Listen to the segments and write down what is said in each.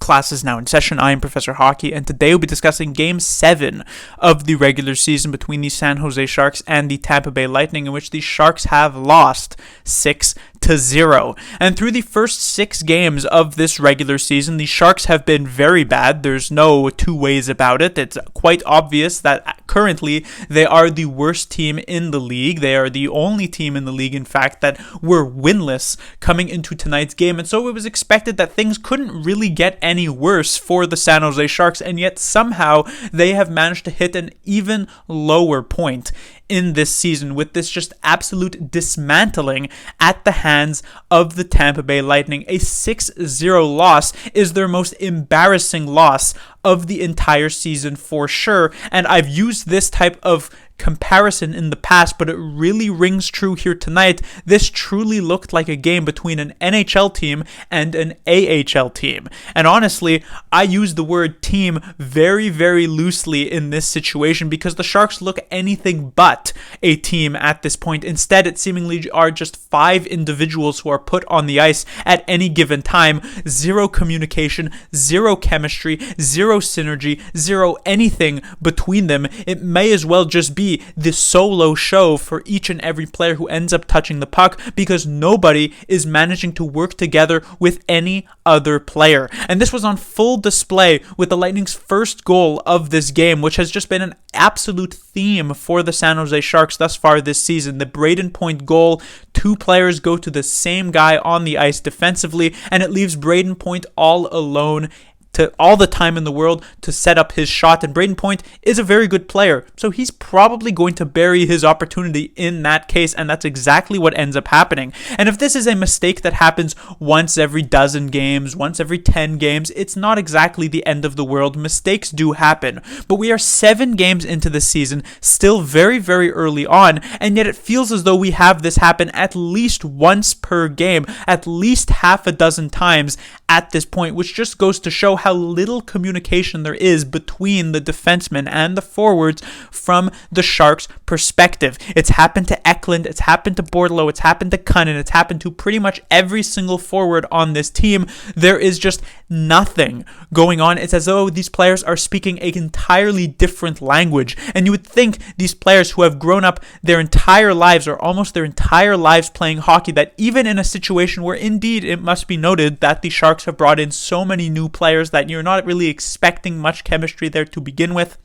Class is now in session. I am Professor Hockey, and today we'll be discussing Game 7 of the regular season between the San Jose Sharks and the Tampa Bay Lightning, in which the Sharks have lost 6-0. And through the first 6 games of this regular season, the Sharks have been very bad. There's no two ways about it. It's quite obvious that currently they are the worst team in the league. They are the only team in the league, in fact, that were winless coming into tonight's game. And so it was expected that things couldn't really get any worse for the San Jose Sharks, and yet somehow they have managed to hit an even lower point in this season with this just absolute dismantling at the hands of the Tampa Bay Lightning. A 6-0 loss is their most embarrassing loss of the entire season for sure, and I've used this type of comparison in the past, but it really rings true here tonight. This truly looked like a game between an NHL team and an AHL team. And honestly, I use the word team very, very loosely in this situation because the Sharks look anything but a team at this point. Instead, it seemingly are just 5 individuals who are put on the ice at any given time. Zero communication, zero chemistry, zero synergy, zero anything between them. It may as well just be the solo show for each and every player who ends up touching the puck, because nobody is managing to work together with any other player. And this was on full display with the Lightning's first goal of this game, which has just been an absolute theme for the San Jose Sharks thus far this season. The Braden Point goal, 2 players go to the same guy on the ice defensively, and it leaves Braden Point all alone to all the time in the world to set up his shot. And Braden Point is a very good player, so he's probably going to bury his opportunity in that case, and that's exactly what ends up happening. And if this is a mistake that happens once every dozen games, once every 10 games, it's not exactly the end of the world. Mistakes do happen, but we are 7 games into the season, still very, very early on, and yet it feels as though we have this happen at least once per game, at least half a dozen times at this point, which just goes to show how little communication there is between the defensemen and the forwards from the Sharks' perspective. It's happened to Eklund, it's happened to Bortolo, it's happened to Cunnin, it's happened to pretty much every single forward on this team. There is just nothing going on. It's as though these players are speaking an entirely different language, and you would think these players who have grown up their entire lives, or almost their entire lives, playing hockey, that even in a situation where indeed it must be noted that the Sharks have brought in so many new players that you're not really expecting much chemistry there to begin with.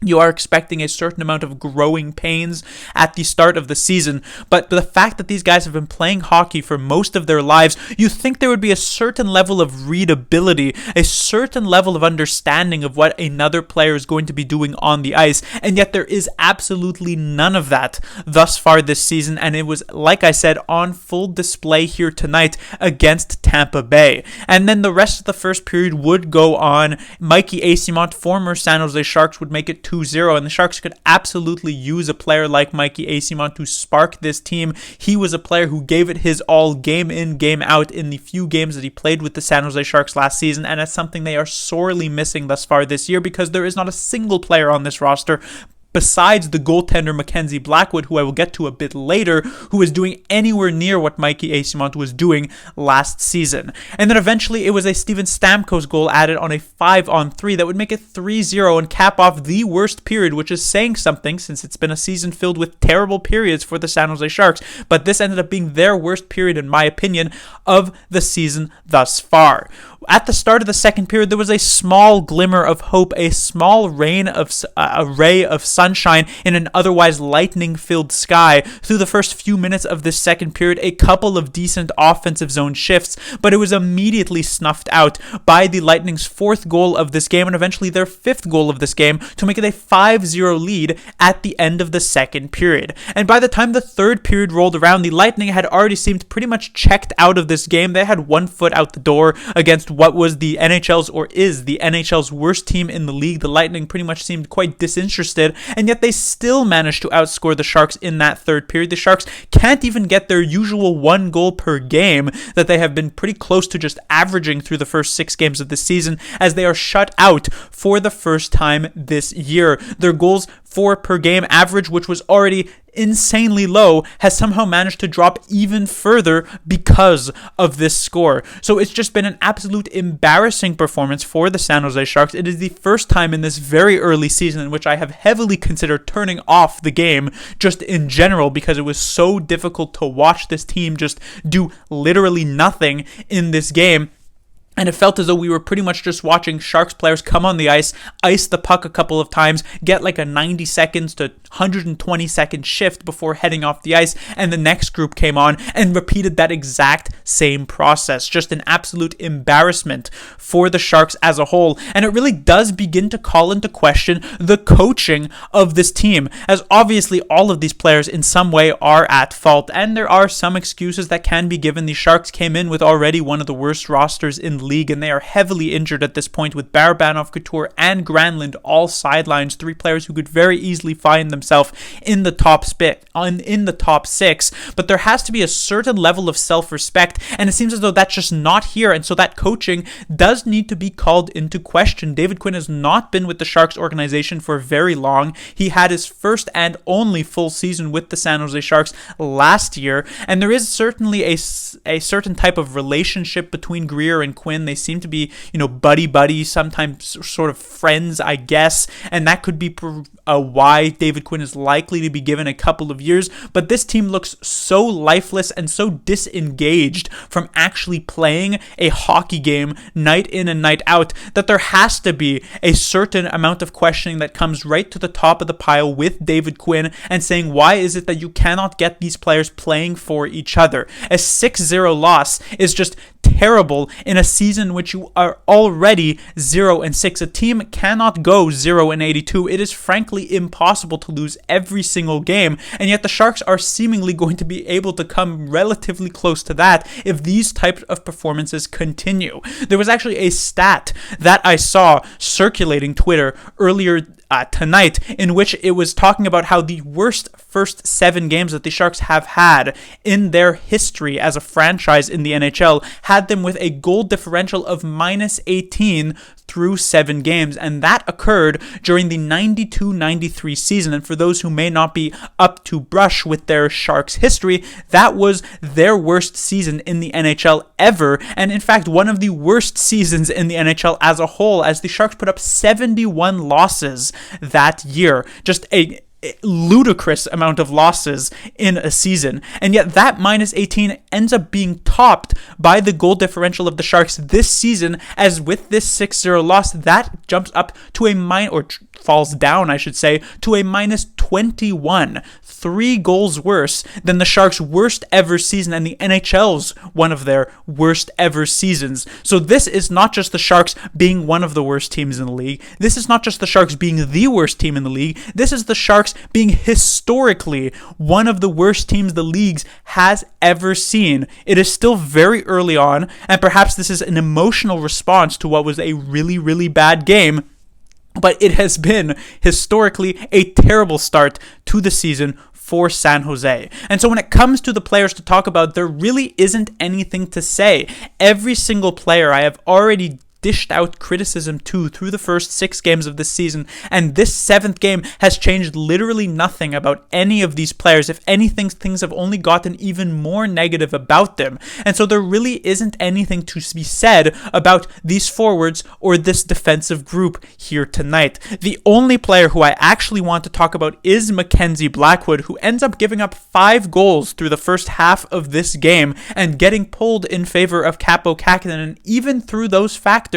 You are expecting a certain amount of growing pains at the start of the season, but the fact that these guys have been playing hockey for most of their lives, you think there would be a certain level of readability, a certain level of understanding of what another player is going to be doing on the ice, and yet there is absolutely none of that thus far this season, and it was, like I said, on full display here tonight against Tampa Bay. And then the rest of the first period would go on. Mikey Eyssimont, former San Jose Sharks, would make it 2-0, and the Sharks could absolutely use a player like Mikey Eyssimont to spark this team. He was a player who gave it his all game in, game out in the few games that he played with the San Jose Sharks last season, and that's something they are sorely missing thus far this year, because there is not a single player on this roster besides the goaltender Mackenzie Blackwood, who I will get to a bit later, who is doing anywhere near what Mikey Eyssimont was doing last season. And then eventually it was a Steven Stamkos goal added on a 5-on-3 that would make it 3-0 and cap off the worst period, which is saying something since it's been a season filled with terrible periods for the San Jose Sharks. But this ended up being their worst period, in my opinion, of the season thus far. At the start of the second period, there was a small glimmer of hope, a small ray of sunshine in an otherwise lightning-filled sky. Through the first few minutes of this second period, a couple of decent offensive zone shifts, but it was immediately snuffed out by the Lightning's 4th goal of this game, and eventually their 5th goal of this game, to make it a 5-0 lead at the end of the second period. And by the time the third period rolled around, the Lightning had already seemed pretty much checked out of this game. They had one foot out the door against what was the NHL's, or is the NHL's, worst team in the league. The Lightning pretty much seemed quite disinterested, and yet they still managed to outscore the Sharks in that third period. The Sharks can't even get their usual 1 goal per game that they have been pretty close to just averaging through the first 6 games of the season, as they are shut out for the first time this year. Their goals for per game average, which was already insanely low has somehow managed to drop even further because of this score. So it's just been an absolute embarrassing performance for the San Jose Sharks. It is the first time in this very early season in which I have heavily considered turning off the game just in general, because it was so difficult to watch this team just do literally nothing in this game. And it felt as though we were pretty much just watching Sharks players come on the ice the puck a couple of times, get like a 90 seconds to 120 second shift before heading off the ice, and the next group came on and repeated that exact same process. Just an absolute embarrassment for the Sharks as a whole. And it really does begin to call into question the coaching of this team, as obviously all of these players in some way are at fault, and there are some excuses that can be given. The Sharks came in with already one of the worst rosters in the league, and they are heavily injured at this point, with Barabanov, Couture, and Granlund all sidelines, 3 players who could very easily find themselves in the top six. But there has to be a certain level of self-respect, and it seems as though that's just not here, and so that coaching does need to be called into question. David Quinn has not been with the Sharks organization for very long. He had his first and only full season with the San Jose Sharks last year, and there is certainly a certain type of relationship between Greer and Quinn. They seem to be, buddy, sometimes sort of friends, I guess, and that could be why David Quinn is likely to be given a couple of years. But this team looks so lifeless and so disengaged from actually playing a hockey game night in and night out that there has to be a certain amount of questioning that comes right to the top of the pile with David Quinn, and saying, why is it that you cannot get these players playing for each other? A 6-0 loss is just terrible in a season which you are already 0-6. A team cannot go 0-82. It is frankly impossible to lose every single game, and yet the Sharks are seemingly going to be able to come relatively close to that if these types of performances continue. There was actually a stat that I saw circulating Twitter earlier tonight, in which it was talking about how the worst first 7 games that the Sharks have had in their history as a franchise in the NHL had them with a goal differential of -18 through 7 games, and that occurred during the 92-93 season. And for those who may not be up to brush with their Sharks history, that was their worst season in the NHL ever, and in fact one of the worst seasons in the NHL as a whole, as the Sharks put up 71 losses that year. Just a ludicrous amount of losses in a season, and yet that -18 ends up being topped by the goal differential of the Sharks this season, as with this 6-0 loss, that jumps up to falls down, I should say, to a -21, 3 goals worse than the Sharks' worst ever season and the NHL's one of their worst ever seasons. So this is not just the Sharks being one of the worst teams in the league. This is not just the Sharks being the worst team in the league. This is the Sharks being historically one of the worst teams the league has ever seen. It is still very early on, and perhaps this is an emotional response to what was a really, really bad game, but it has been historically a terrible start to the season for San Jose. And so when it comes to the players to talk about, there really isn't anything to say. Every single player I have already dished out criticism to through the first 6 games of this season, and this 7th game has changed literally nothing about any of these players. If anything, things have only gotten even more negative about them, and so there really isn't anything to be said about these forwards or this defensive group here tonight. The only player who I actually want to talk about is Mackenzie Blackwood, who ends up giving up 5 goals through the first half of this game and getting pulled in favor of Kaapo Kähkönen, and even through those factors,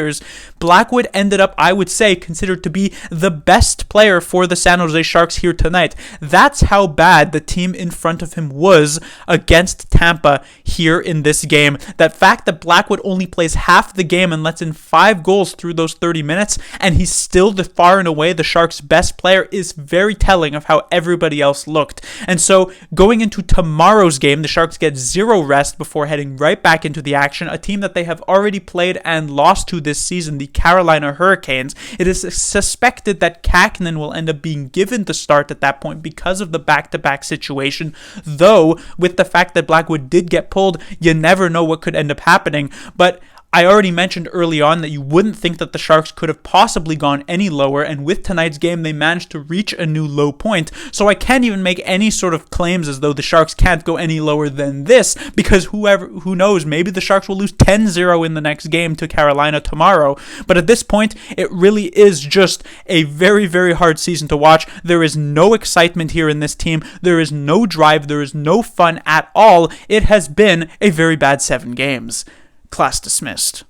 Blackwood ended up, I would say, considered to be the best player for the San Jose Sharks here tonight. That's how bad the team in front of him was against Tampa here in this game. That fact that Blackwood only plays half the game and lets in 5 goals through those 30 minutes, and he's still far and away the Sharks' best player, is very telling of how everybody else looked. And so going into tomorrow's game, the Sharks get 0 rest before heading right back into the action. A team that they have already played and lost to this season, the Carolina Hurricanes. It is suspected that Kähkönen will end up being given the start at that point because of the back-to-back situation, though with the fact that Blackwood did get pulled, you never know what could end up happening. But I already mentioned early on that you wouldn't think that the Sharks could have possibly gone any lower, and with tonight's game, they managed to reach a new low point. So I can't even make any sort of claims as though the Sharks can't go any lower than this, because who knows, maybe the Sharks will lose 10-0 in the next game to Carolina tomorrow. But at this point, it really is just a very, very hard season to watch. There is no excitement here in this team. There is no drive. There is no fun at all. It has been a very bad 7 games. Class dismissed.